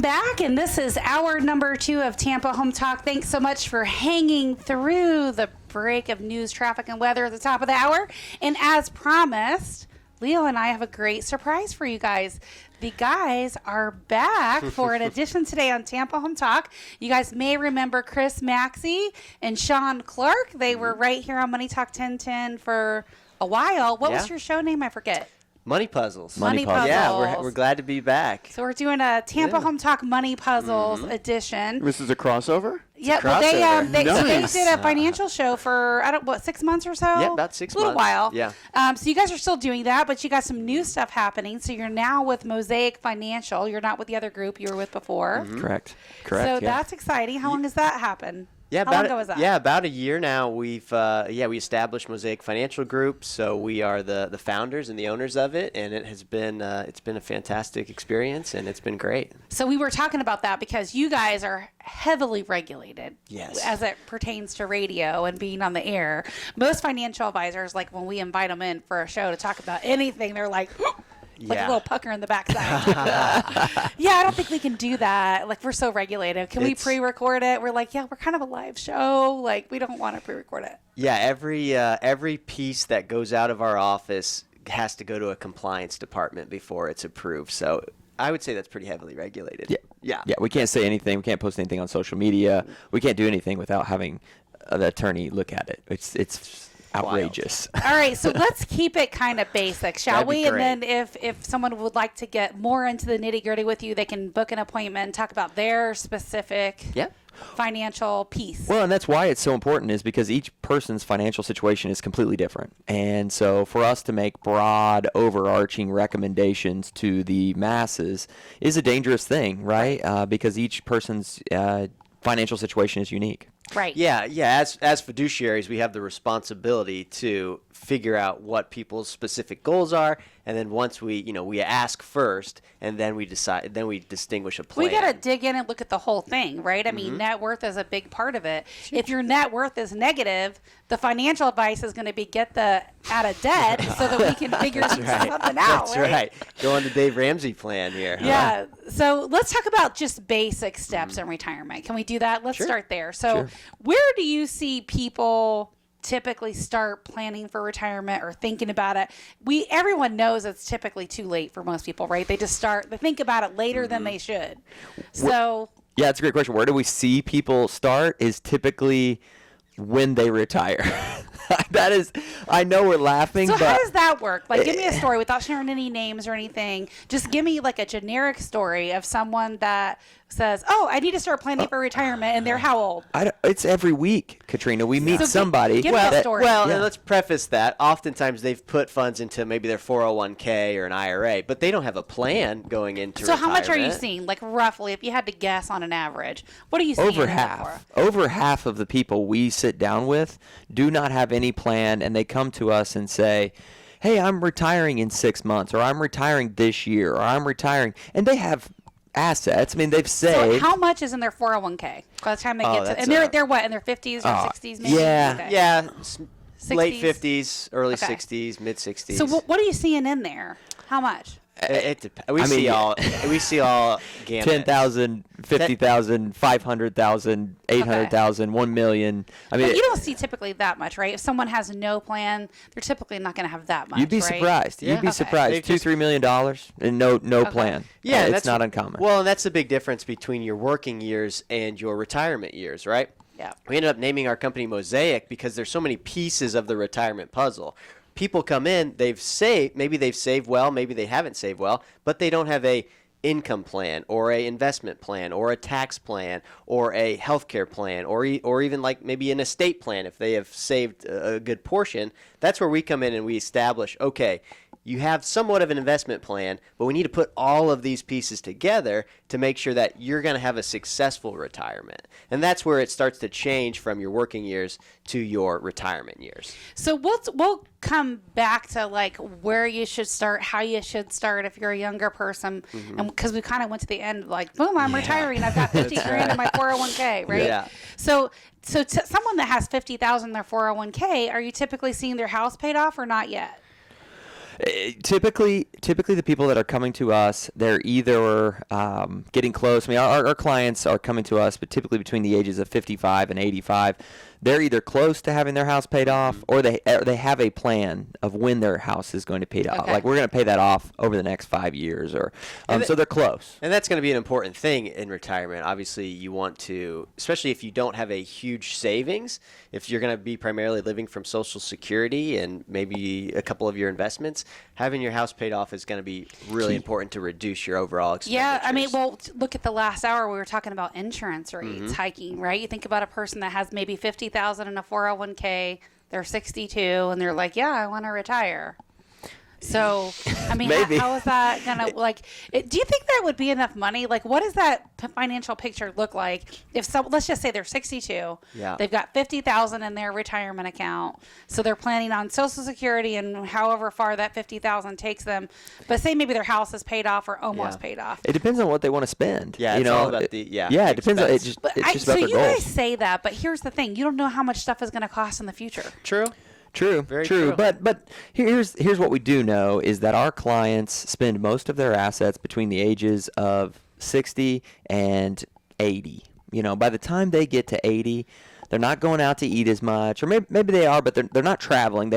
back, and this is hour number 2 of Tampa Home Talk. Thanks so much for hanging through the break of news, traffic, and weather at the top of the hour. And as promised, Leo and I have a great surprise for you guys. The guys are back for an edition today on Tampa Home Talk. You guys may remember Chris Maxey and Sean Clark. They were right here on Money Talk 1010 for a while. What was your show name? I forget. Money Puzzles. Money Puzzles. Yeah, we're glad to be back. So we're doing a Tampa Home Talk Money Puzzles edition. This is a crossover? Yeah, well, they did a financial show for 6 months or so. Yeah, about 6 months. A little while. Yeah. So you guys are still doing that, but you got some new stuff happening. So you're now with Mosaic Financial. You're not with the other group you were with before. Mm-hmm. Correct. So that's exciting. How long has that happened? Yeah, How long ago was that? Yeah, about a year now. We established Mosaic Financial Group, so we are the founders and the owners of it, and it has been it's been a fantastic experience, and it's been great. So we were talking about that because you guys are heavily regulated, as it pertains to radio and being on the air. Most financial advisors, like when we invite them in for a show to talk about anything, they're like. Like a little pucker in the backside. Yeah, I don't think we can do that. Like, we're so regulated. Can we pre-record it? We're like, yeah, we're kind of a live show. Like, we don't want to pre-record it. Yeah, every piece that goes out of our office has to go to a compliance department before it's approved. So I would say that's pretty heavily regulated. Yeah, we can't say anything. We can't post anything on social media. We can't do anything without having the attorney look at it. It's outrageous. All right, so let's keep it kind of basic, shall we? And then if someone would like to get more into the nitty-gritty with you, they can book an appointment and talk about their specific financial piece. Well, and that's why it's so important, is because each person's financial situation is completely different. And so for us to make broad, overarching recommendations to the masses is a dangerous thing, right? Because each person's financial situation is unique. Right. Yeah. As fiduciaries, we have the responsibility to figure out what people's specific goals are, and then once we ask first, and then we decide, then we distinguish a plan. We got to dig in and look at the whole thing, right? I mean, net worth is a big part of it. If your net worth is negative, the financial advice is going to be get out of debt so that we can figure something out. That's right. Go on the Dave Ramsey plan here. Yeah. So let's talk about just basic steps in retirement. Can we do that? Let's start there. So where do you see people typically start planning for retirement or thinking about it? Everyone knows it's typically too late for most people, right? They think about it later than they should. So yeah, that's a great question. Where do we see people start is typically when they retire. That is, I know we're laughing, so but how does that work? Like, give me a story without sharing any names or anything. Just give me like a generic story of someone that says, "Oh, I need to start planning for retirement," and they're how old? It's every week, Katrina. We meet somebody. Give me a story. And let's preface that. Oftentimes, they've put funds into maybe their 401k or an IRA, but they don't have a plan going into retirement. So how much are you seeing? Like, roughly, if you had to guess on an average, what are you seeing? Over half of the people we sit down with do not have any plan, and they come to us and say, "Hey, I'm retiring in 6 months," or "I'm retiring this year," or "I'm retiring," and they have assets. I mean, they've saved. So how much is in their 401k by the time they get to? And they're what, in their 50s or 60s maybe? Yeah, late 50s, early 60s, mid 60s. So what are you seeing in there? How much? It depends. We see all gamut. 10,000, 50,000, 500,000, 800,000, 1 million. I mean, but you don't see typically that much, right? If someone has no plan, they're typically not going to have that much. You'd be surprised. You'd be surprised. $2-3 million and no plan. Yeah, it's not uncommon. Well, and that's the big difference between your working years and your retirement years, right? Yeah. We ended up naming our company Mosaic because there's so many pieces of the retirement puzzle. People come in, maybe they've saved well, maybe they haven't saved well, but they don't have a income plan or a investment plan or a tax plan or a healthcare plan or even like maybe an estate plan if they have saved a good portion. That's where we come in and we establish, okay, you have somewhat of an investment plan, but we need to put all of these pieces together to make sure that you're going to have a successful retirement. And that's where it starts to change from your working years to your retirement years. So we'll come back to like where you should start, how you should start if you're a younger person. And because we kind of went to the end like, boom, I'm retiring. I've got 50 grand in my 401k, right? Yeah. So someone that has 50,000 in their 401k, are you typically seeing their house paid off or not yet? Typically the people that are coming to us, they're either getting close. I mean, our clients are coming to us, but typically between the ages of 55 and 85. They're either close to having their house paid off, or they have a plan of when their house is going to pay off. Okay. Like, we're going to pay that off over the next 5 years, or so they're close. And that's going to be an important thing in retirement. Obviously, you want to, especially if you don't have a huge savings, if you're going to be primarily living from Social Security and maybe a couple of your investments, having your house paid off is going to be really important to reduce your overall expenditures. Yeah, I mean, well, look at the last hour. We were talking about insurance rates hiking, right? You think about a person that has maybe $50,000 in a 401k. They're 62, and they're like, "Yeah, I want to retire." So, I mean, how is that gonna do you think that would be enough money? Like, what does that financial picture look like if let's just say they're 62, they've got 50,000 in their retirement account, so they're planning on Social Security and however far that 50,000 takes them. But say maybe their house is paid off or almost paid off. It depends on what they want to spend. Yeah, you it's know, all about it depends on it's just about their so you goals. guys say that, but here's the thing: you don't know how much stuff is going to cost in the future. True. Very true. But here's what we do know is that our clients spend most of their assets between the ages of 60 and 80. You know, by the time they get to 80, they're not going out to eat as much, or maybe they are, but they're not traveling.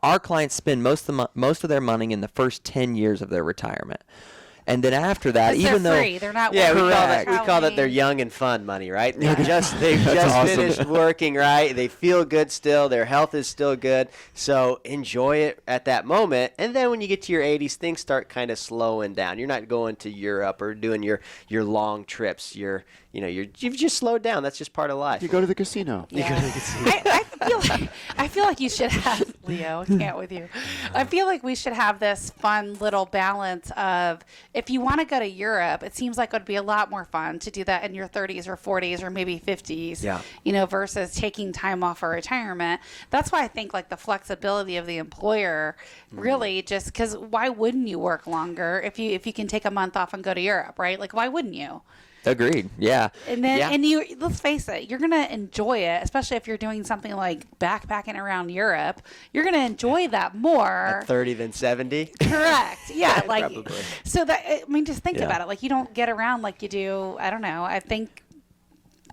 Our clients spend most of their money in the first 10 years of their retirement. And then after that, even though they're not we working. call that their young and fun money, right? They've just finished working, right? They feel good still. Their health is still good. So enjoy it at that moment. And then when you get to your 80s, things start kind of slowing down. You're not going to Europe or doing your long trips. You've just slowed down. That's just part of life. You go to the casino. Yeah. I feel like you should have, Leo, I can't with you. I feel like we should have this fun little balance of, if you want to go to Europe, it seems like it would be a lot more fun to do that in your 30s or 40s or maybe 50s, versus taking time off for retirement. That's why I think like the flexibility of the employer really just, because why wouldn't you work longer if you can take a month off and go to Europe, right? Like, why wouldn't you? Agreed. Yeah. And then, and you, let's face it, you're going to enjoy it, especially if you're doing something like backpacking around Europe. You're going to enjoy that more. At 30 than 70? Correct. Yeah. Probably. So that, I mean, just think about it. Like, you don't get around like you do. I don't know.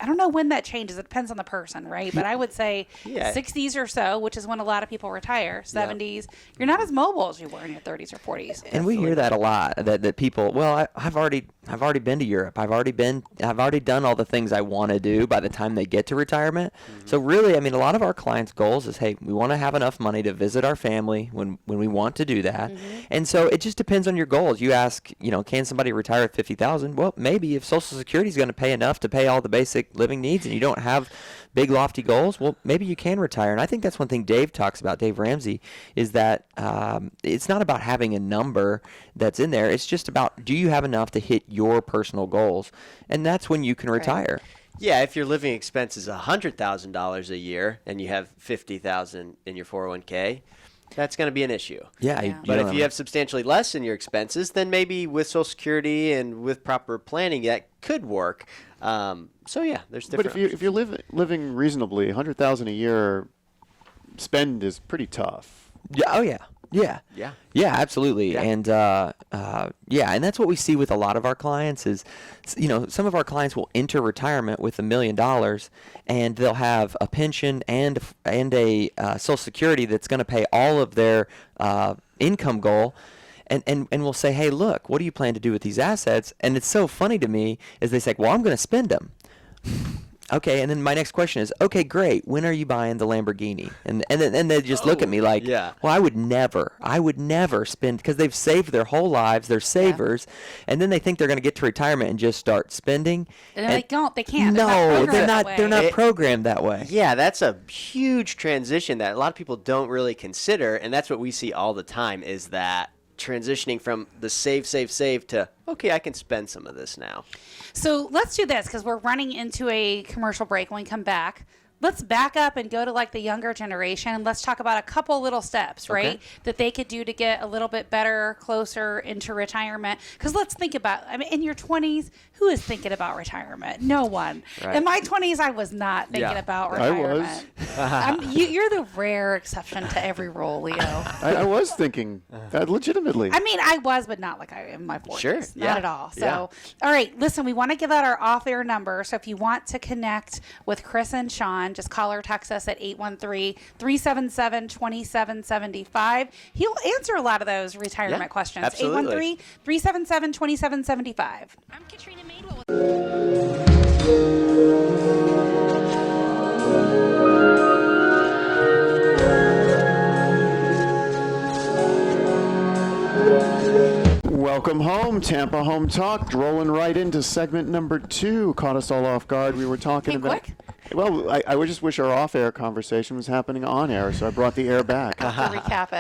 I don't know when that changes. It depends on the person, right? But I would say 60s or so, which is when a lot of people retire. 70s, you're not as mobile as you were in your 30s or 40s. And we hear that a lot. That people, well, I've already been to Europe. I've already done all the things I want to do by the time they get to retirement. So really, I mean, a lot of our clients' goals is, hey, we want to have enough money to visit our family when we want to do that. And so it just depends on your goals. You ask, can somebody retire at 50,000? Well, maybe if Social Security is going to pay enough to pay all the basic living needs and you don't have big lofty goals, well, maybe you can retire. And I think that's one thing Dave talks about, Dave Ramsey, is that it's not about having a number that's in there. It's just about, do you have enough to hit your personal goals? And that's when you can retire. Yeah, if your living expense is $100,000 a year and you have $50,000 in your 401k, that's going to be an issue. But if you have substantially less in your expenses, then maybe with Social Security and with proper planning, that could work. There's different. But if you're living reasonably, $100,000 a year spend is pretty tough. Yeah. Oh yeah. Yeah, absolutely. Yeah. And and that's what we see with a lot of our clients is, some of our clients will enter retirement with $1 million and they'll have a pension and a Social Security that's going to pay all of their income goal. And we'll say, hey, look, what do you plan to do with these assets? And it's so funny to me is they say, well, I'm going to spend them. Okay, and then my next question is, okay, great. When are you buying the Lamborghini? And then they just look at me like, well, I would never spend, because they've saved their whole lives, they're savers, and then they think they're going to get to retirement and just start spending. And they can't. No, they're not programmed that way. Yeah, that's a huge transition that a lot of people don't really consider, and that's what we see all the time is that transitioning from the save to, okay, I can spend some of this now. So let's do this because we're running into a commercial break. When we come back, let's back up and go to like the younger generation. And let's talk about a couple little steps, right? That they could do to get a little bit better, closer into retirement. Because let's think about, I mean, in your 20s, who is thinking about retirement? No one. Right. In my 20s, I was not thinking about retirement. I was. You're the rare exception to every rule, Leo. I was thinking that legitimately. I mean, I was, but not like I am in my 40s. Sure, Not yeah. at all. So, Yeah. all right, listen, we want to give out our off-air number. So if you want to connect with Chris and Sean, just call or text us at 813-377-2775. He'll answer a lot of those retirement questions. absolutely. 813-377-2775. I'm Katrina Madewell with Welcome home, Tampa Home Talk. Rolling right into segment number 2. Caught us all off guard. We were talking Came about. quick. Well, I would just wish our off-air conversation was happening on air, so I brought the air back. We'll have to recap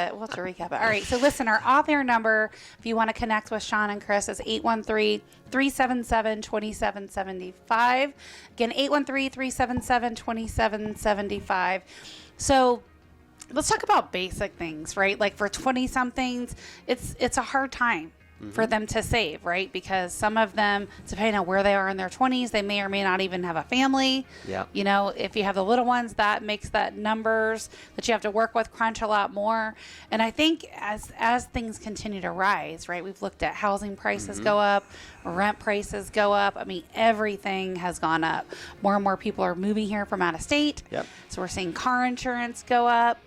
it. All right. So listen, our off-air number, if you want to connect with Sean and Chris, is 813-377-2775. Again, 813-377-2775. So let's talk about basic things, right? Like for 20-somethings, it's a hard time for them to save, right? Because some of them, depending on where they are in their 20s, they may or may not even have a family. Yeah. You know, if you have the little ones, that makes that numbers that you have to work with crunch a lot more. And I think as things continue to rise, right, we've looked at housing prices go up, rent prices go up. I mean, everything has gone up. More and more people are moving here from out of state. Yep. So we're seeing car insurance go up.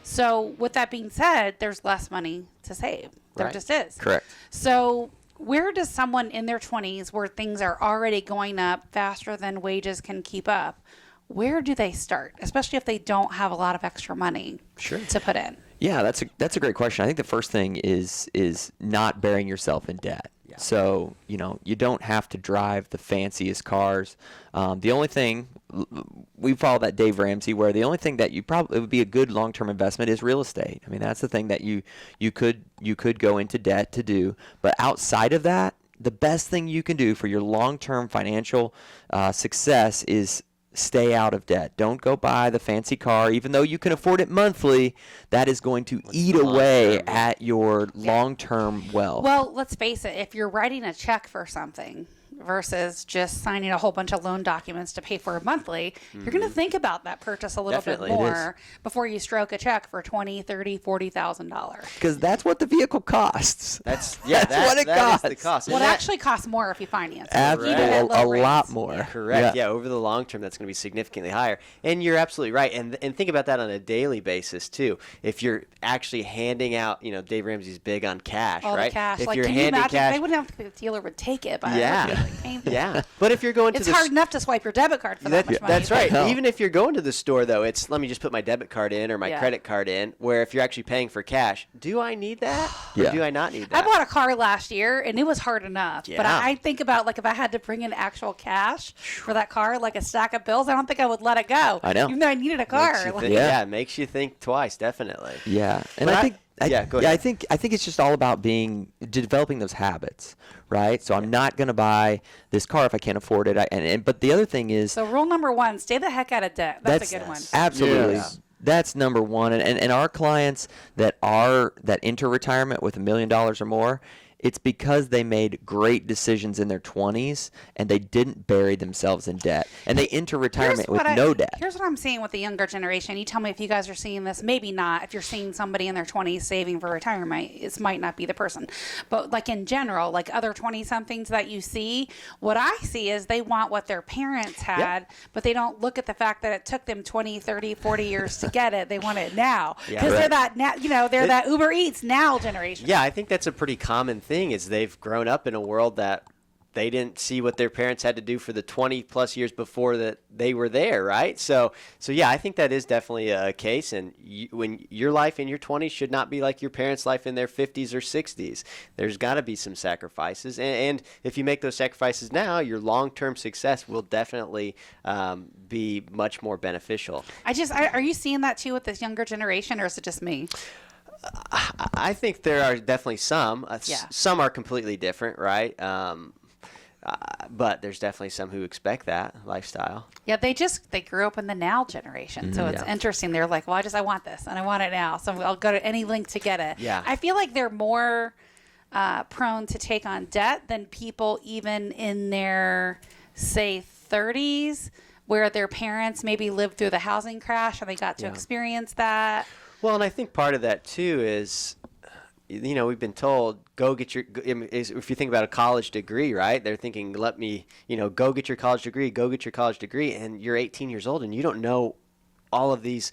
So with that being said, there's less money to save. There Right. just is. Correct. So where does someone in their 20s, where things are already going up faster than wages can keep up, where do they start, especially if they don't have a lot of extra money to put in? Yeah, that's a great question. I think the first thing is not burying yourself in debt. Yeah. So, you don't have to drive the fanciest cars. The only thing, we follow that Dave Ramsey, where the only thing that it would be a good long-term investment is real estate. I mean, that's the thing that you could go into debt to do. But outside of that, the best thing you can do for your long-term financial success is stay out of debt. Don't go buy the fancy car, even though you can afford it monthly. That is going to eat away at your long-term wealth. Well, let's face it, if you're writing a check for something versus just signing a whole bunch of loan documents to pay for it monthly, you're going to think about that purchase a little Definitely. bit It more before you stroke a check for $20,000, $30,000, $40,000. Because that's what the vehicle costs. That's what it that is costs. the cost. Well, it And that- actually costs more if you finance it. Absolutely, even at low a lot rates. more. Correct. Yeah, over the long term, that's going to be significantly higher. And you're absolutely right. And think about that on a daily basis too. If you're actually handing out, Dave Ramsey's big on cash, All right? the cash. If Like, you're can you handing imagine? cash, They wouldn't have to, the dealer would take it, but Yeah. it would be like painful. yeah. But if you're going to It's the hard enough to swipe your debit card for that much money. That's right. know. Even if you're going to the store, though, it's let me just put my debit card in or my Yeah. credit card in. Where if you're actually paying for cash, do I need that? Yeah. Or do I not need I that? bought a car last year, and it was hard enough. But Yeah. I think about, like, if I had to bring in actual cash for that car, like a stack of bills, I don't think I would let it go. I know. Even though I needed a Makes car. you Like, think- Yeah. it makes you think twice, definitely. Yeah, and But I think go ahead. I think it's just all about developing those habits, right? So I'm not going to buy this car if I can't afford it. But the other thing is So rule number 1, stay the heck out of debt. That's a good one. Absolutely. Yes. That's number one. And our clients that enter retirement with $1 million or more, it's because they made great decisions in their 20s and they didn't bury themselves in debt. And they enter retirement with no debt. Here's what I'm seeing with the younger generation. You tell me if you guys are seeing this. Maybe not. If you're seeing somebody in their 20s saving for retirement, it might not be the person. But like in general, like other 20-somethings that you see, what I see is they want what their parents had, but they don't look at the fact that it took them 20, 30, 40 years to get it. They want it now. Yeah. Because they're Right. that now, they're that Uber Eats now generation. Yeah, I think that's a pretty common thing is they've grown up in a world that they didn't see what their parents had to do for the 20 plus years before that they were there, right? So yeah, I think that is definitely a case. And when your life in your 20s should not be like your parents' life in their 50s or 60s. There's got to be some sacrifices. And if you make those sacrifices now, your long-term success will definitely be much more beneficial. Are you seeing that too with this younger generation, or is it just me? I think there are definitely some. Yeah. Some are completely different, right? But there's definitely some who expect that lifestyle. Yeah, they grew up in the now generation. So it's interesting. They're like, well, I want this and I want it now. So I'll go to any length to get it. Yeah. I feel like they're more prone to take on debt than people even in their, say, 30s, where their parents maybe lived through the housing crash and they got to experience that. Well, and I think part of that too is, we've been told, go get your, if you think about a college degree, right? They're thinking, let me, go get your college degree, and you're 18 years old and you don't know all of this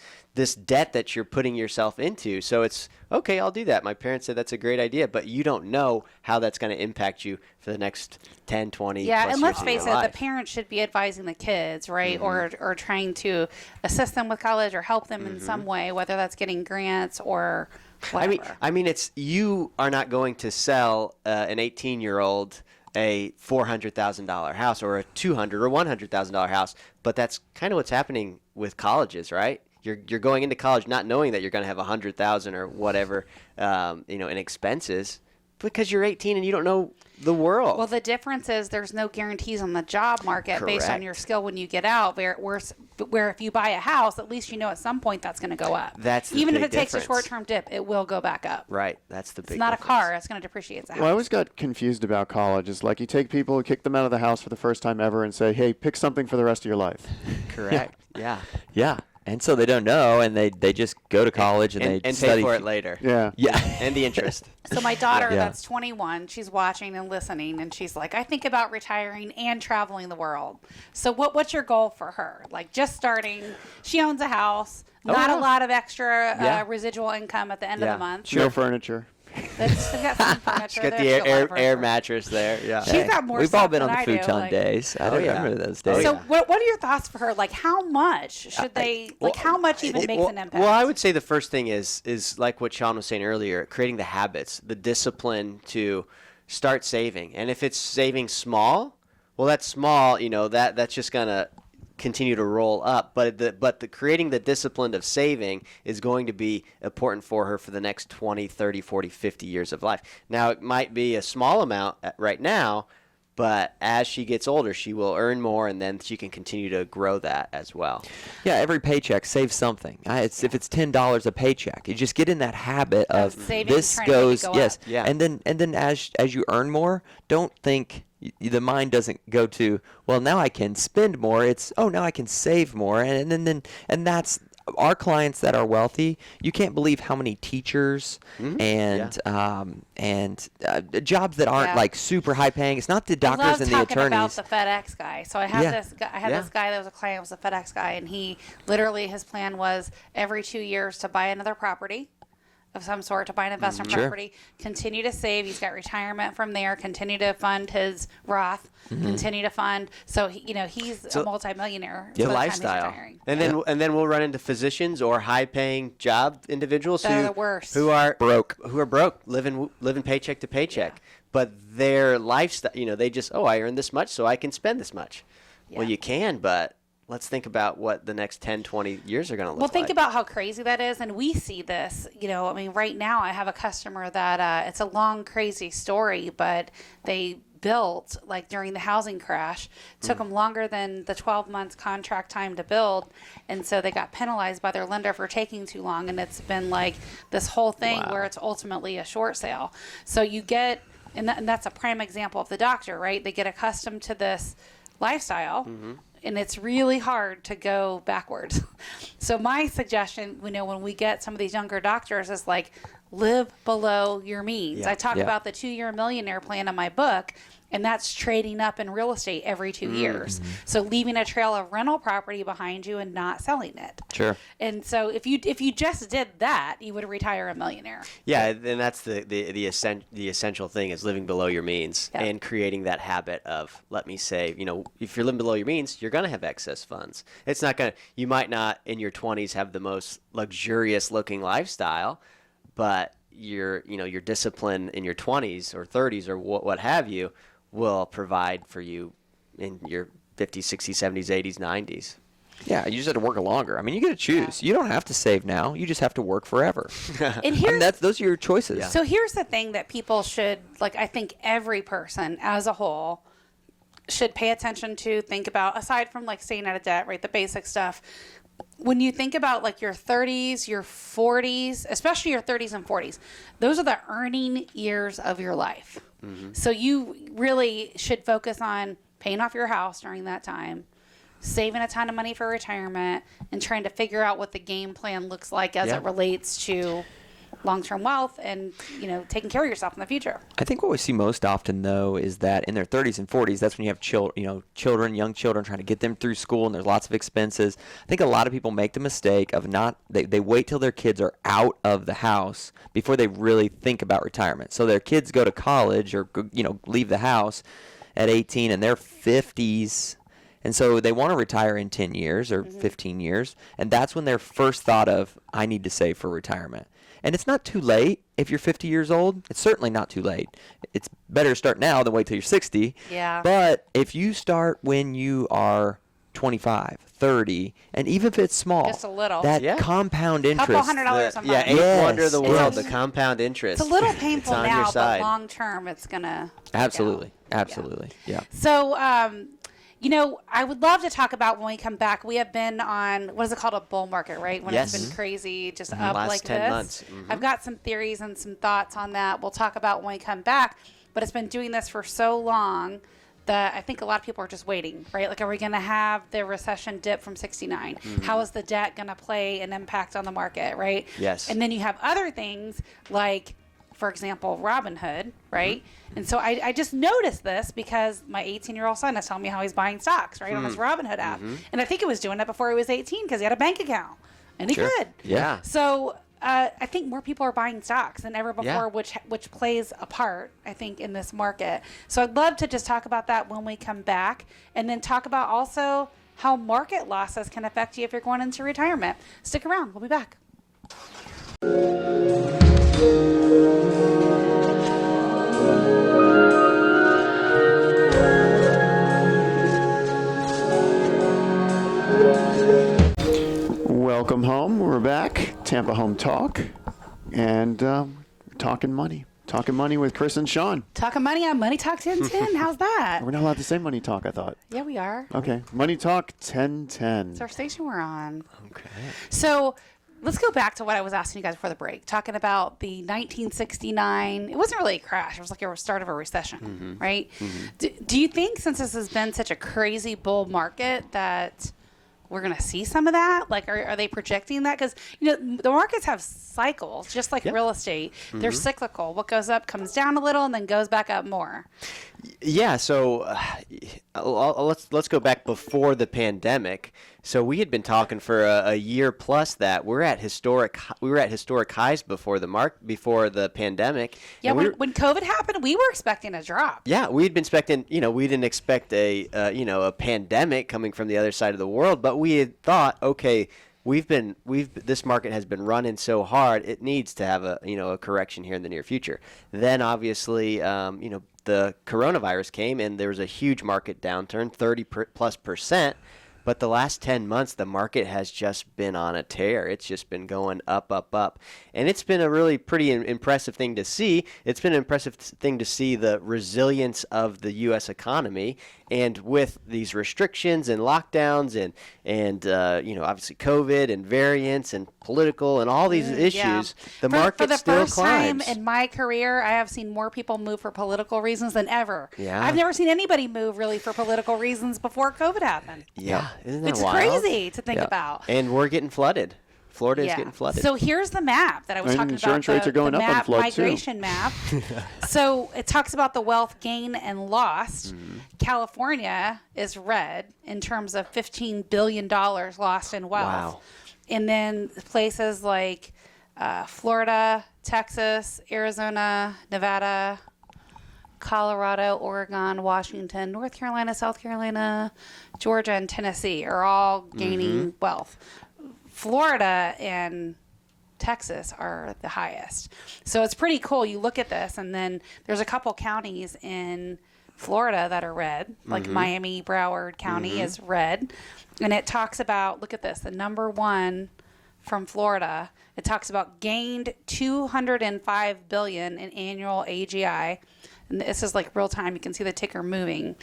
debt that you're putting yourself into. So it's, okay, I'll do that. My parents said that's a great idea, but you don't know how that's going to impact you for the next 10, 20 Yeah, plus and years let's of face your it, life. the parents should be advising the kids, right? Or trying to assist them with college or help them in some way, whether that's getting grants or whatever. I mean, it's, you are not going to sell an 18-year-old a $400,000 house or a $200,000 or $100,000 house, but that's kind of what's happening with colleges, right? You're going into college not knowing that you're going to have $100,000 or whatever, in expenses, because you're 18 and you don't know the world. Well, the difference is there's no guarantees on the job market based on your skill when you get out. Where if you buy a house, at least you know at some point that's going to go up. That's the even if big it takes a difference. short-term dip, it will go back up. Right, that's the big It's not difference. a car; it's going to depreciate. It's a house. Well, I always got confused about college. It's like you take people, kick them out of the house for the first time ever, and say, "Hey, pick something for the rest of your life." Correct. Yeah. Yeah. And so they don't know, and they just go to college and they And study pay for it later. Yeah. Yeah. And the interest. So my daughter, Yeah. that's 21, she's watching and listening, and she's like, I think about retiring and traveling the world. So what's your goal for her? Like, just starting, she owns a house, not a lot of extra Yeah. residual income at the end of Yeah. the month. No furniture. She's got some furniture. Got the there. She's got a lot of air furniture. mattress there. Yeah. She's got more We've all stuff been than on the I do, futon like- days. I Oh, yeah. remember those days. So what are your thoughts for her? Like, how much should they, how much even makes an impact? Well, I would say the first thing is like what Sean was saying earlier, creating the habits, the discipline to start saving. And if it's saving small, well, that's small, that's just going to continue to roll up. But the creating the discipline of saving is going to be important for her for the next 20, 30, 40, 50 years of life. Now, it might be a small amount right now, but as she gets older, she will earn more, and then she can continue to grow that as well. Yeah, every paycheck saves something. If it's $10 a paycheck, you just get in that habit of saving, this trying to make it goes go yes, up. Yeah. and then as you earn more, don't think the mind doesn't go to, well, now I can spend more. It's, oh, now I can save more, and that's our clients that are wealthy. You can't believe how many teachers and jobs that aren't like super high paying. It's not the doctors I love and the talking attorneys. about the FedEx guy. So I have Yeah. this guy. I had this guy that was a client, was a FedEx guy, and he literally, his plan was every 2 years to buy another property of some sort, to buy an investment Sure. property, continue to save. He's got retirement from there, continue to fund his Roth, continue to fund. So he's a multimillionaire. The by the time he's lifestyle, retiring. and then we'll run into physicians or high-paying job individuals That are the worst. who are Broke. living paycheck to paycheck. But their lifestyle, they just, I earn this much, so I can spend this much. Well, Yeah. you can, but let's think about what the next 10, 20 years are going to look like. Well, think about how crazy that is. And we see this, right now I have a customer that it's a long, crazy story, but they built, like during the housing crash, took them longer than the 12 months contract time to build. And so they got penalized by their lender for taking too long. And it's been like this whole thing where it's ultimately a short sale. So you get, and that's a prime example of the doctor, right? They get accustomed to this lifestyle. And it's really hard to go backwards. So my suggestion, when we get some of these younger doctors, is like, live below your means. I talk about the 2-year millionaire plan in my book, and that's trading up in real estate every 2 years. So leaving a trail of rental property behind you and not selling it. Sure. And so if you just did that, you would retire a millionaire. Yeah, and that's the essential thing is living below your means and creating that habit of, let me save. If you're living below your means, you're going to have excess funds. It's not going to, you might not in your 20s have the most luxurious looking lifestyle, but your discipline in your 20s or 30s or what have you will provide for you in your 50s, 60s, 70s, 80s, 90s. Yeah, you just have to work longer. I mean, you got to choose. You don't have to save now. You just have to work forever. And here's, those are your choices. So here's the thing that people should, I think every person as a whole should pay attention to, think about, aside from like staying out of debt, right? The basic stuff. When you think about like your 30s, your 40s, especially your 30s and 40s, those are the earning years of your life. So you really should focus on paying off your house during that time, saving a ton of money for retirement, and trying to figure out what the game plan looks like as it relates to long-term wealth and, taking care of yourself in the future. I think what we see most often, though, is that in their 30s and 40s, that's when you have children, young children, trying to get them through school, and there's lots of expenses. I think a lot of people make the mistake of they wait till their kids are out of the house before they really think about retirement. So their kids go to college or, leave the house at 18 and they're 50s. And so they want to retire in 10 years or 15 years. And that's when their first thought of, I need to save for retirement. And it's not too late if you're 50 years old. It's certainly not too late. It's better to start now than wait till you're 60. Yeah. But if you start when you are 25, 30, and even if it's small, just a little, that compound interest. $200 a month. Yeah, eighth wonder of the world, the compound interest. It's a little painful on now, your but side. long term, it's gonna. Absolutely. Yeah. So, I would love to talk about when we come back. We have been on, what is it called, a bull market, right? When it's been crazy, just up Last like 10 this. months. I've got some theories and some thoughts on that. We'll talk about when we come back. But it's been doing this for so long that I think a lot of people are just waiting, right? Like, are we going to have the recession dip from 69? How is the debt going to play an impact on the market, right? Yes. And then you have other things like, for example, Robinhood, right? And so I just noticed this because my 18-year-old son is telling me how he's buying stocks, right, on his Robinhood app. And I think he was doing it before he was 18 because he had a bank account. And he could. Yeah. So I think more people are buying stocks than ever before, which plays a part, I think, in this market. So I'd love to just talk about that when we come back, and then talk about also how market losses can affect you if you're going into retirement. Stick around. We'll be back. Welcome home. We're back. Tampa Home Talk. And talking money. Talking money with Chris and Sean. Talking money on Money Talk 1010. How's that? We're not allowed to say money talk, I thought. Yeah, we are. Okay. Money Talk 1010. It's our station we're on. Okay. So let's go back to what I was asking you guys before the break, talking about the 1969. It wasn't really a crash. It was like a start of a recession, right? Do you think, since this has been such a crazy bull market, that we're going to see some of that? Like, are they projecting that? Because, the markets have cycles, just like real estate. They're cyclical. What goes up comes down a little and then goes back up more. Yeah, so let's go back before the pandemic. So we had been talking for a year plus that we were at historic highs before the pandemic. Yeah, when COVID happened, we were expecting a drop. Yeah, we'd been expecting, we didn't expect a pandemic coming from the other side of the world, but we had thought, okay, this market has been running so hard, it needs to have a correction here in the near future. Then obviously, the coronavirus came and there was a huge market downturn, 30+%. But the last 10 months, the market has just been on a tear. It's just been going up, up, up. And it's been a really pretty impressive thing to see. It's been an impressive thing to see the resilience of the U.S. economy. And with these restrictions and lockdowns and obviously COVID and variants and political and all these issues, the market still climbs. For the first time in my career, I have seen more people move for political reasons than ever. Yeah. I've never seen anybody move really for political reasons before COVID happened. Yeah. Isn't that It's wild? crazy to think about. And we're getting flooded. Florida is getting flooded. So here's the map that I was And talking insurance about. rates are going the up on map, flood, migration map. So it talks about the wealth gained and lost. California is red in terms of $15 billion lost in wealth. Wow. And then places like Florida, Texas, Arizona, Nevada, Colorado, Oregon, Washington, North Carolina, South Carolina, Georgia, and Tennessee are all gaining wealth. Florida and Texas are the highest. So it's pretty cool. You look at this, and then there's a couple counties in Florida that are red, like Miami, Broward County is red. And it talks about, look at this, the number one from Florida, it talks about gained $205 billion in annual AGI. And this is like real time. You can see the ticker moving.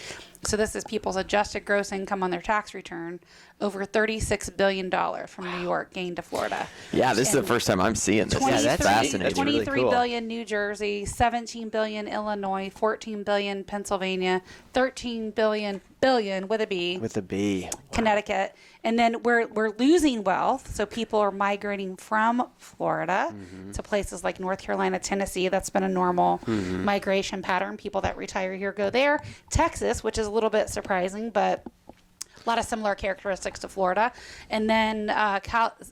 So this is people's adjusted gross income on their tax return, over $36 billion from New York gained to Florida. Yeah, this is the first time I'm seeing this. Yeah, that's fascinating. really 23 cool. billion New Jersey, 17 billion Illinois, 14 billion Pennsylvania, 13 billion with a B. With a B. Connecticut, and then we're losing wealth, so people are migrating from Florida to places like North Carolina, Tennessee. That's been a normal migration pattern. People that retire here go there. Texas, which is a little bit surprising, but a lot of similar characteristics to Florida, and then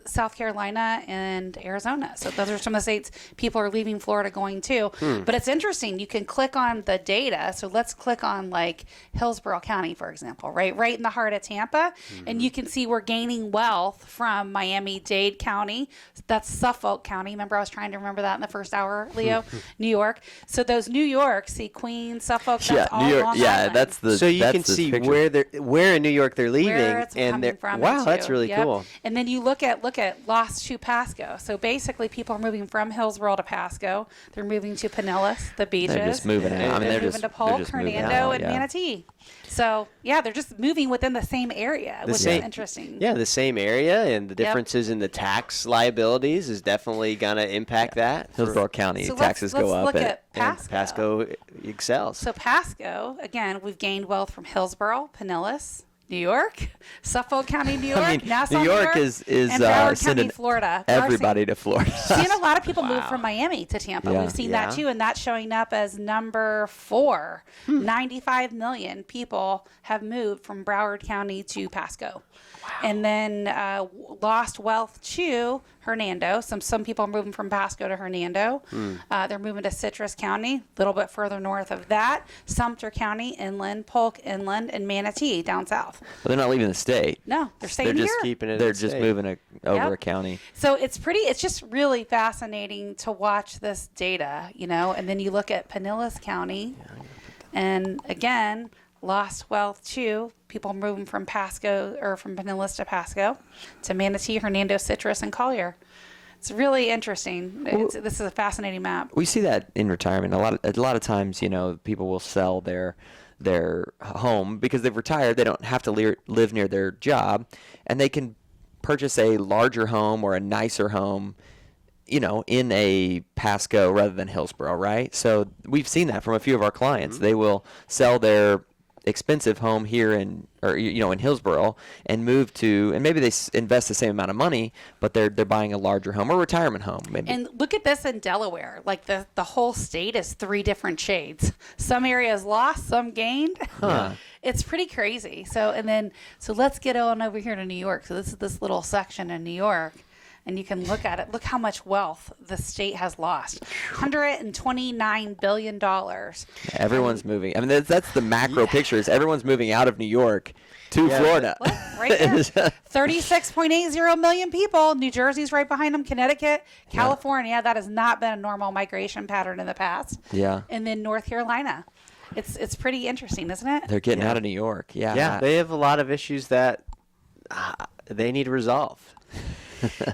South Carolina and Arizona. So those are some of the states people are leaving Florida going to. But it's interesting. You can click on the data. So let's click on like Hillsborough County, for example, right in the heart of Tampa, and you can see we're gaining wealth from Miami-Dade County. That's Suffolk County. Remember, I was trying to remember that in the first hour, Leo. New York. So those New York, see Queens, Suffolk. That's all New York. Long Yeah, Island. that's the. So you that's can the see picture. where in New York they're leaving, Where it's and coming they're from wow, into. that's really Yep. cool. And then you look at Lost to Pasco. So basically, people are moving from Hillsborough to Pasco. They're moving to Pinellas, the beaches. They're just moving out. I mean, They're they're moving just to they're Polk, just moving Hernando, out, and yeah. Manatee. So yeah, they're just moving within the same area, which is interesting. Yeah, the same area, and the differences in the tax liabilities is definitely gonna impact that. Hillsborough County So taxes let's go up. look at And Pasco. Pasco excels. So Pasco, again, we've gained wealth from Hillsborough, Pinellas, New York, Suffolk County, New York, I mean, Nassau, New York is and Broward County, sending Florida. There are everybody to Florida. seeing a lot of people move from Miami to Tampa. Yeah. We've seen that too, and that's showing up as number 4. 95 million people have moved from Broward County to Pasco. And then lost wealth to Hernando. Some people are moving from Pasco to Hernando. They're moving to Citrus County, a little bit further north of that. Sumter County, inland, Polk, inland, and Manatee down south. But they're not leaving the state. No, they're staying They're here. just Keeping it They're in just state. moving over Yep. a county. So it's just really fascinating to watch this data, and then you look at Pinellas County, and again, lost wealth too. People moving from Pasco or from Pinellas to Pasco to Manatee, Hernando, Citrus, and Collier. It's really interesting. This is a fascinating map. We see that in retirement. A lot of times, people will sell their home because they've retired. They don't have to live near their job, and they can purchase a larger home or a nicer home, in a Pasco rather than Hillsborough, right? So we've seen that from a few of our clients. They will sell their expensive home here in Hillsborough and move to, and maybe they invest the same amount of money, but they're buying a larger home or retirement home maybe. And look at this in Delaware. Like the whole state is 3 different shades. Some areas lost, some gained. It's pretty crazy. So let's get on over here to New York. So this is this little section in New York. And you can look at it. Look how much wealth the state has lost. $129 billion. Everyone's moving. I mean, that's the macro picture. Is everyone's moving out of New York to Florida. Look, right there. 36.80 million people. New Jersey's right behind them. Connecticut, California. That has not been a normal migration pattern in the past. Yeah. And then North Carolina. It's pretty interesting, isn't it? They're getting out of New York. Yeah. Yeah, they have a lot of issues that they need to resolve.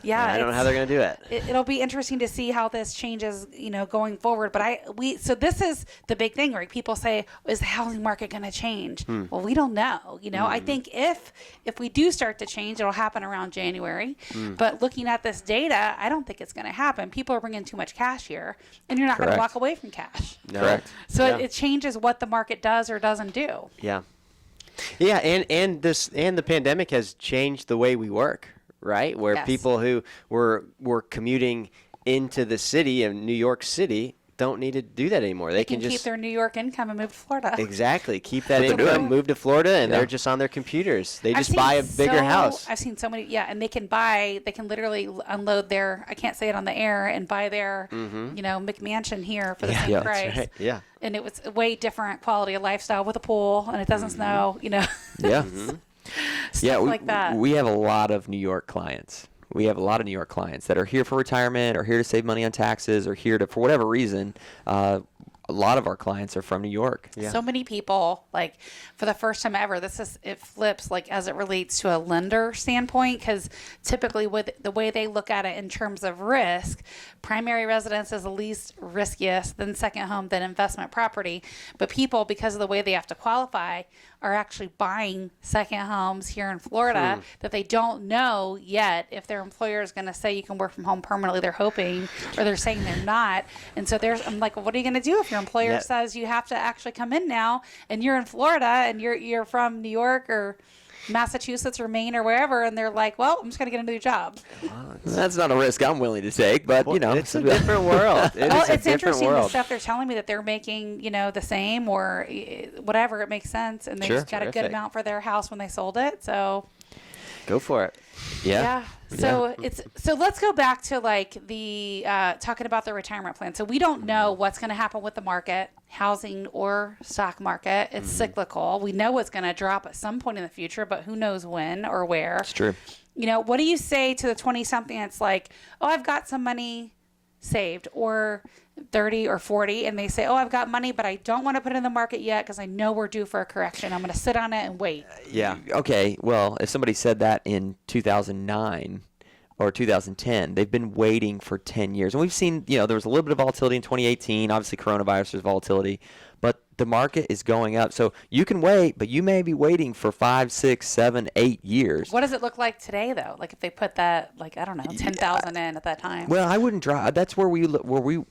Yeah, I don't know how they're going to do it. It'll be interesting to see how this changes, going forward. But so this is the big thing, right? People say, is the housing market going to change? Well, we don't know. I think if we do start to change, it'll happen around January. But looking at this data, I don't think it's going to happen. People are bringing too much cash here, and you're not going to walk away from cash. No. Correct. So it changes what the market does or doesn't do. Yeah. Yeah, and the pandemic has changed the way we work. Right, where people who were commuting into the city of New York City don't need to do that anymore. They can just keep their New York income and move to Florida. Exactly, keep that income, move to Florida, and they're just on their computers. They just buy a bigger house. I've seen so many, and they can literally unload their, I can't say it on the air, and buy their, McMansion here for the same price. That's right. Yeah. And it was a way different quality of lifestyle with a pool, and it doesn't snow, Yeah. Stuff like that. We have a lot of New York clients. We have a lot of New York clients that are here for retirement or here to save money on taxes or here to, for whatever reason, a lot of our clients are from New York. Yeah. So many people, like, for the first time ever, it flips, like, as it relates to a lender standpoint, because typically with the way they look at it in terms of risk, primary residence is the least riskiest, then second home, then investment property. But people, because of the way they have to qualify, are actually buying second homes here in Florida that they don't know yet if their employer is going to say you can work from home permanently. They're hoping, or they're saying they're not. And so I'm like, what are you going to do if your employer says you have to actually come in now and you're in Florida and you're from New York or Massachusetts or Maine or wherever, and they're like, well, I'm just going to get a new job. That's not a risk I'm willing to take, but it's a different world. It's interesting the stuff they're telling me that they're making, the same or whatever. It makes sense, and they just got a good amount for their house when they sold it. So go for it. Yeah. So let's go back to like the talking about the retirement plan. So we don't know what's going to happen with the market, housing or stock market. It's cyclical. We know it's going to drop at some point in the future, but who knows when or where. It's true. What do you say to the 20-something that's like, oh, I've got some money saved, or 30 or 40, and they say, oh, I've got money, but I don't want to put it in the market yet because I know we're due for a correction. I'm going to sit on it and wait. Yeah. Okay. Well, if somebody said that in 2009 or 2010, they've been waiting for 10 years. And we've seen, there was a little bit of volatility in 2018. Obviously, coronavirus, there's volatility. But the market is going up. So you can wait, but you may be waiting for 5, 6, 7, 8 years. What does it look like today, though? Like if they put that, like, I don't know, 10,000 in at that time. Well, I wouldn't drive. That's where we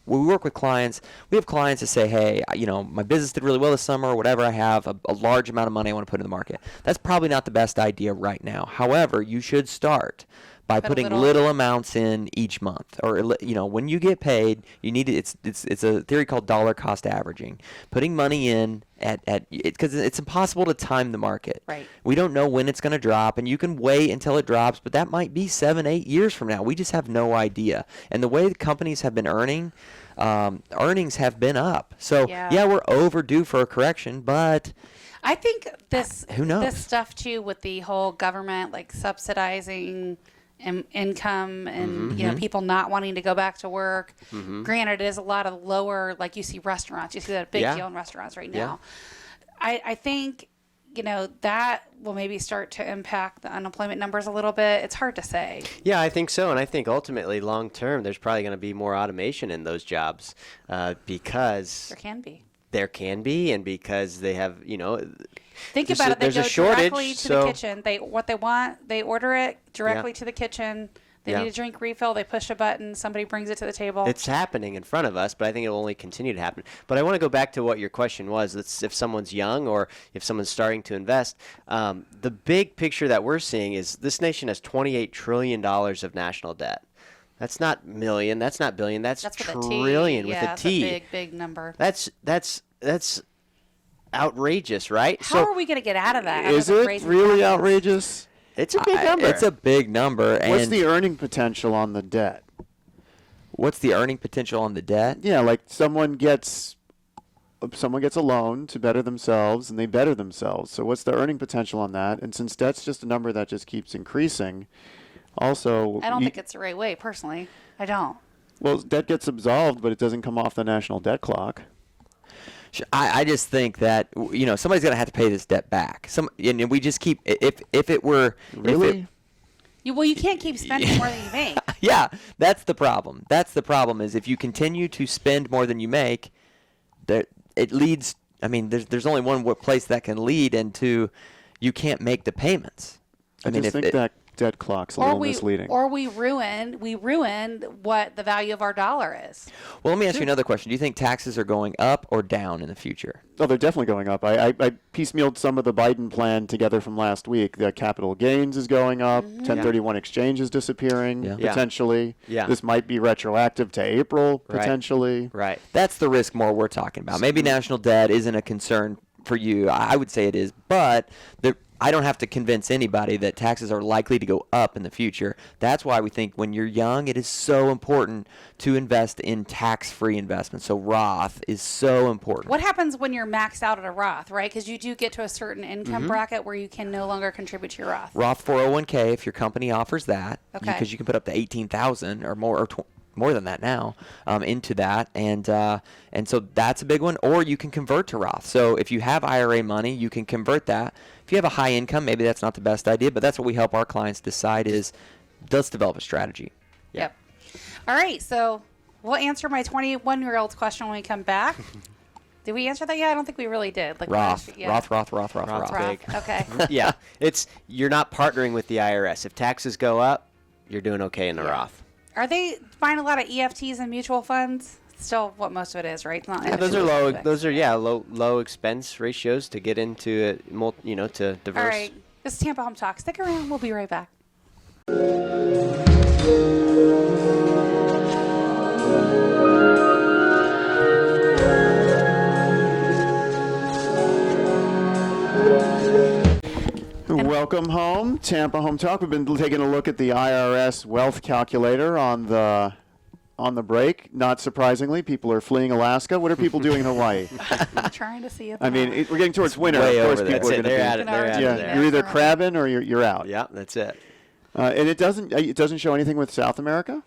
work with clients. We have clients that say, hey, my business did really well this summer, or whatever. I have a large amount of money I want to put in the market. That's probably not the best idea right now. However, you should start by putting little amounts in each month, or when you get paid, you need to, it's a theory called dollar cost averaging. Putting money in because it's impossible to time the market. Right. We don't know when it's going to drop, and you can wait until it drops, but that might be 7, 8 years from now. We just have no idea. And the way the companies have been earning, earnings have been up. So yeah, we're overdue for a correction, but I think who knows? This stuff too, with the whole government like subsidizing income and people not wanting to go back to work. Granted, it is a lot of lower, like you see restaurants, you see that big deal in restaurants right now. I think that will maybe start to impact the unemployment numbers a little bit. It's hard to say. Yeah, I think so, and I think ultimately long term there's probably going to be more automation in those jobs because there can be, and because they have Think about it. They go directly to the kitchen. They order it directly to the kitchen. They need a drink refill. They push a button. Somebody brings it to the table. It's happening in front of us, but I think it will only continue to happen. But I want to go back to what your question was. If someone's young or if someone's starting to invest, the big picture that we're seeing is this nation has $28 trillion of national debt. That's not million. That's not billion. That's trillion with a T. That's a big, big number. That's outrageous, right? How are we going to get out of that? Is it really outrageous? It's a big number. It's a big number. What's the earning potential on the debt? What's the earning potential on the debt? Yeah, like someone gets a loan to better themselves, and they better themselves. So what's the earning potential on that? And since debt's just a number that just keeps increasing, also... I don't think it's the right way, personally. I don't. Well, debt gets absolved, but it doesn't come off the national debt clock. I just think that somebody's going to have to pay this debt back. And we just keep if it were really. You can't keep spending more than you make. Yeah, that's the problem. That's the problem is if you continue to spend more than you make, it leads. I mean, there's only one place that can lead into you can't make the payments. I just think that debt clock's a little misleading. Or we ruin what the value of our dollar is. Well, let me ask you another question. Do you think taxes are going up or down in the future? Oh, they're definitely going up. I piecemealed some of the Biden plan together from last week. The capital gains is going up. 1031 exchange is disappearing potentially. Yeah. This might be retroactive to April potentially. Right. That's the risk more we're talking about. Maybe national debt isn't a concern for you. I would say it is, but I don't have to convince anybody that taxes are likely to go up in the future. That's why we think when you're young, it is so important to invest in tax-free investments. So Roth is so important. What happens when you're maxed out at a Roth, right? Because you do get to a certain income bracket where you can no longer contribute to your Roth. Roth 401k, if your company offers that, Okay. because you can put up to $18,000 or more, or more than that now, into that, and so that's a big one. Or you can convert to Roth. So if you have IRA money, you can convert that. If you have a high income, maybe that's not the best idea, but that's what we help our clients decide is, let's develop a strategy. Yep. All right, so we'll answer my 21-year-old's question when we come back. Did we answer that yet? I don't think we really did. Like Roth. yeah. Roth. Roth's big. Okay. Yeah, you're not partnering with the IRS. If taxes go up, you're doing okay in the Roth. Are they buying a lot of EFTs and mutual funds? Still, what most of it is, right? It's not Those are low. Those are low expense ratios to get into it. To diverse. All right. This is Tampa Home Talk. Stick around. We'll be right back. Welcome home, Tampa Home Talk. We've been taking a look at the IRS wealth calculator on the break. Not surprisingly, people are fleeing Alaska. What are people doing in Hawaii? I'm trying to see it. I mean, we're getting towards winter. Way Of course, over there. people are going to be. They're at it. They're at it. Yeah, you're either crabbing or you're out. Yeah, that's it. And it doesn't show anything with South America.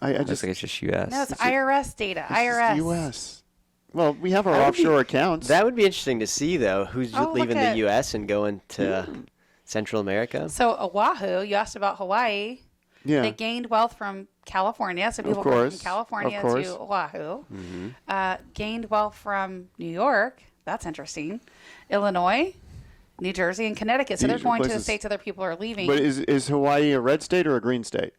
I Looks just like it's just U.S. No, it's IRS data. IRS. U.S. Well, we have our offshore accounts. That would be interesting to see, though. Who's Oh, leaving look the at- U.S. and going to Central America? So Oahu, you asked about Hawaii. Yeah. They gained wealth from California, so people Of going course. from California Of course. to Oahu. Gained wealth from New York. That's interesting. Illinois, New Jersey, and Connecticut. So they're These are going to the places- states other people are leaving. But is Hawaii a red state or a green state?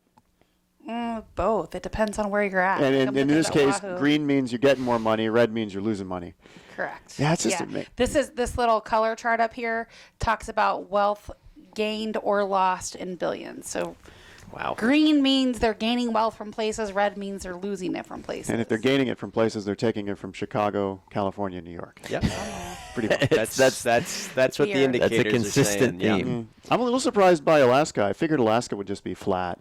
Both. It depends on where you're at. And Come in to this case, Oahu. green means you're getting more money. Red means you're losing money. Correct. Yeah, it's just This little color chart up here talks about wealth gained or lost in billions. So Wow. green means they're gaining wealth from places. Red means they're losing it from places. And if they're gaining it from places, they're taking it from Chicago, California, New York. Yep. Pretty much. That's what the Weird. indicators That's a consistent are saying. theme. I'm a little surprised by Alaska. I figured Alaska would just be flat.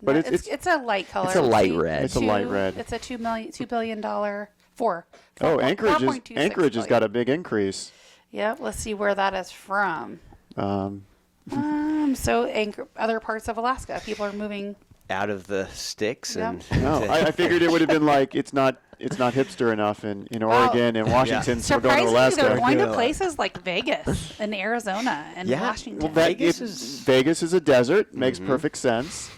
But No, it's a light color. It's a light See? red. It's a light red. It's a $2 billion. Anchorage has got a big increase. Yep. Let's see where that is from. Other parts of Alaska, people are moving. Out of the sticks Yep. and No, I figured it would have been like it's not hipster enough in Oregon and Washington, so we're going to Surprisingly, Alaska. they're going to Yeah. places like Vegas and Arizona and Yeah. Washington. Well, Vegas is a desert. Makes perfect sense.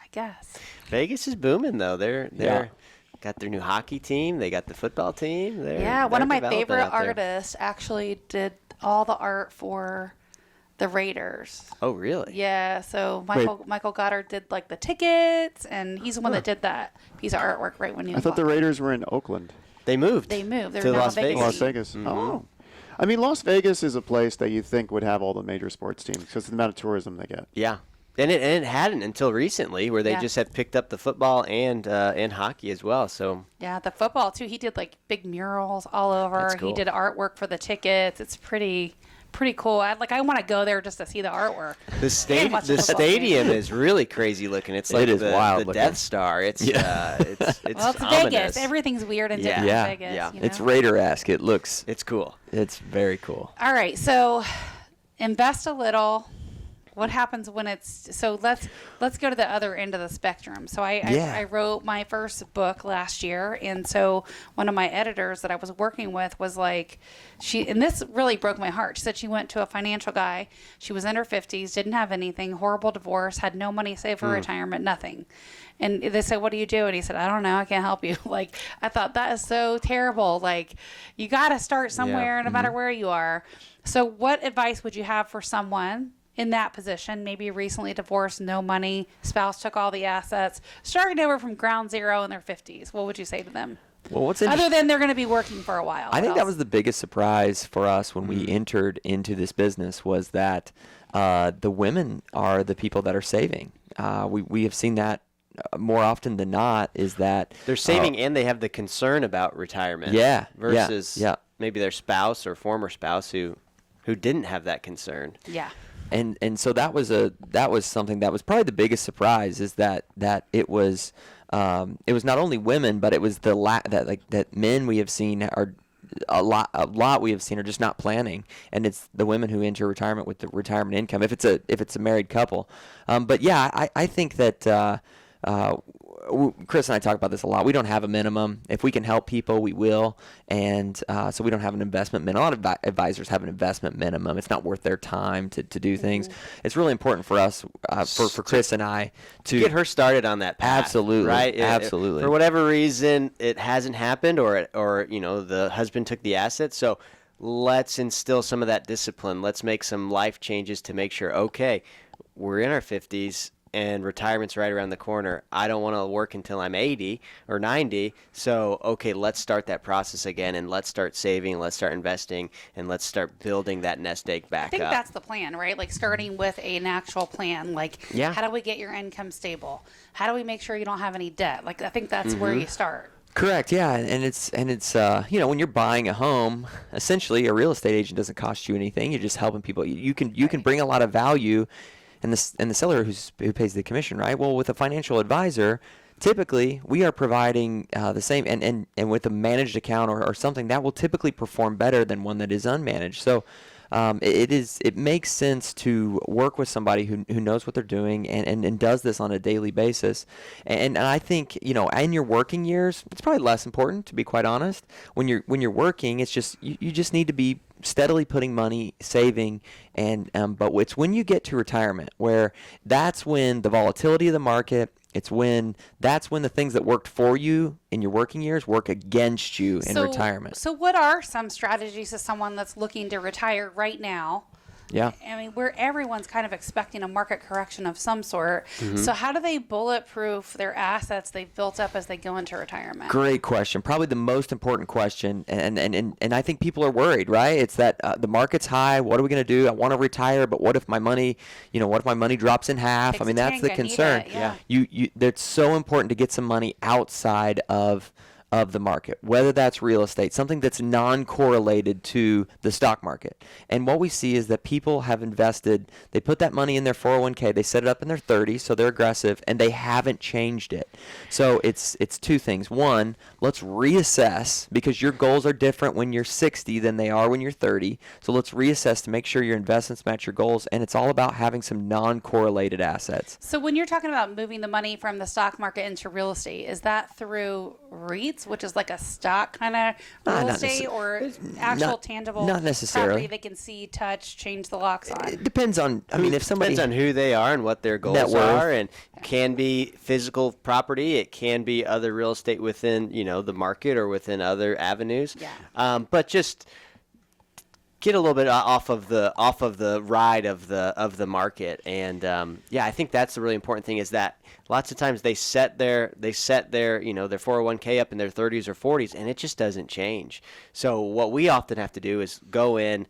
I guess. Vegas is booming though. They're Yeah. got their new hockey team. They got the football team. Yeah, one of my they're developing favorite out there. artists actually did all the art for the Raiders. Oh, really? Yeah, so Michael Goddard did like the tickets, and he's the one that did that piece of artwork right when he I was thought the walking. Raiders were in Oakland. They moved. They moved. They're to now Las in Vegas. Las Vegas. Oh. I mean, Las Vegas is a place that you think would have all the major sports teams because of the amount of tourism they get. Yeah. And it hadn't until recently, where they Yeah. just have picked up the football and hockey as well. So Yeah, the football too. He did like big murals all over. That's He cool. did artwork for the tickets. It's pretty cool. I want to go there just to see the artwork. the watch the the football stadium game. is really crazy looking. It's like It is the, wild the looking. Death Star. It's it's Well, it's ominous. Vegas. Everything's weird and different Yeah. in Vegas. Yeah. You know? It's Raider-esque. It looks. It's cool. It's very cool. All right, so invest a little. What happens when it's so? Let's go to the other end of the spectrum. So I wrote my first book last year, and so one of my editors that I was working with was like, and this really broke my heart. She said she went to a financial guy. She was in her 50s, didn't have anything, horrible divorce, had no money saved for retirement, nothing. And they said, "What do you do?" And he said, "I don't know. I can't help you." Like, I thought that is so terrible. Like, you got to start somewhere, no matter where you are. So what advice would you have for someone in that position, maybe recently divorced, no money, spouse took all the assets, starting over from ground zero in their 50s? What would you say to them? Well, what's Other interesting? than they're going to be working for a while. I What think that else? was the biggest surprise for us when we entered into this business was that the women are the people that are saving. We have seen that more often than not. Is that They're saving and they have the concern about retirement. Yeah, Versus yeah. maybe their spouse or former spouse who didn't have that concern. Yeah. And so that was something that was probably the biggest surprise is that it was not only women, but it was that men we have seen are a lot we have seen are just not planning, and it's the women who enter retirement with the retirement income if it's a married couple. But yeah, I think that Chris and I talk about this a lot. We don't have a minimum. If we can help people, we will. And so we don't have an investment minimum. A lot of advisors have an investment minimum. It's not worth their time to do things. It's really important for us, for Chris and I, to get her started on that path. Absolutely. Right? Absolutely. For whatever reason, it hasn't happened, or the husband took the asset. So let's instill some of that discipline. Let's make some life changes to make sure, okay, we're in our 50s. And retirement's right around the corner. I don't want to work until I'm 80 or 90. So, okay, let's start that process again, and let's start saving, let's start investing, and let's start building that nest egg back up. I think that's the plan, right? Like starting with an actual plan. Like, how do we get your income stable? How do we make sure you don't have any debt? Like, I think that's where you start. Correct. Yeah, and it's when you're buying a home, essentially a real estate agent doesn't cost you anything. You're just helping people. You can bring a lot of value. And the seller who pays the commission, right? Well, with a financial advisor, typically we are providing the same, and with a managed account or something that will typically perform better than one that is unmanaged. So it makes sense to work with somebody who knows what they're doing and does this on a daily basis. And I think, in your working years, it's probably less important, to be quite honest. When you're working, it's just you just need to be steadily putting money, saving, and but it's when you get to retirement where that's when the volatility of the market, that's when the things that worked for you in your working years work against you in retirement. So what are some strategies to someone that's looking to retire right now? Yeah. I mean, everyone's kind of expecting a market correction of some sort. So how do they bulletproof their assets they've built up as they go into retirement? Great question. Probably the most important question. And I think people are worried, right? It's that the market's high. What are we going to do? I want to retire, but what if my money, drops in half? Takes I mean, a that's the tank, I need concern. it, yeah. It's so important to get some money outside of the market, whether that's real estate, something that's non-correlated to the stock market. And what we see is that people have invested, they put that money in their 401k, they set it up in their 30s, so they're aggressive, and they haven't changed it. So it's two things. One, let's reassess, because your goals are different when you're 60 than they are when you're 30. So let's reassess to make sure your investments match your goals, and it's all about having some non-correlated assets. So when you're talking about moving the money from the stock market into real estate, is that through REITs, which is like a stock kind of real estate, or actual tangible not necessarily property they can see, touch, change the locks on? It depends on, if somebody... Depends on who they are and what their goals are, and can be physical property. It can be other real estate within, the market or within other avenues. Yeah. But just get a little bit off of the ride of the market, and I think that's the really important thing, is that lots of times they set their their 401k up in their 30s or 40s, and it just doesn't change. So what we often have to do is go in,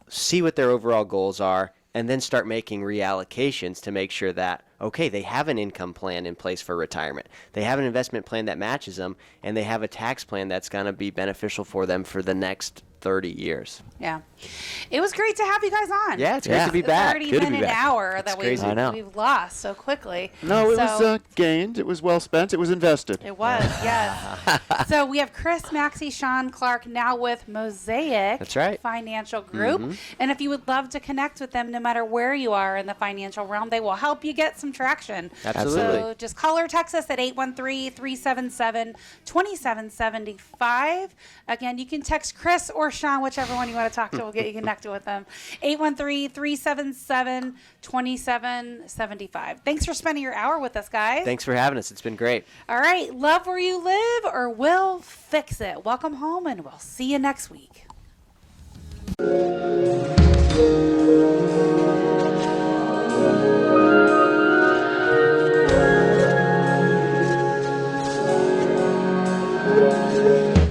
see what their overall goals are, and then start making reallocations to make sure that, okay, they have an income plan in place for retirement. They have an investment plan that matches them, and they have a tax plan that's going to be beneficial for them for the next 30 years. Yeah. It was great to have you guys on. Yeah, it's great to be back. 30 Good to be minute back. hour that we've lost so quickly. No, it was gained. It was well spent. It was invested. It was, yes. So we have Chris, Maxie, Sean, Clark, now with Mosaic That's right. Financial Group. And if you would love to connect with them, no matter where you are in the financial realm, they will help you get some traction. Absolutely. So just call or text us at 813-377-2775. Again, you can text Chris or Sean, whichever one you want to talk to. We'll get you connected with them. 813-377-2775. Thanks for spending your hour with us, guys. Thanks for having us. It's been great. All right. Love where you live, or we'll fix it. Welcome home, and we'll see you next week.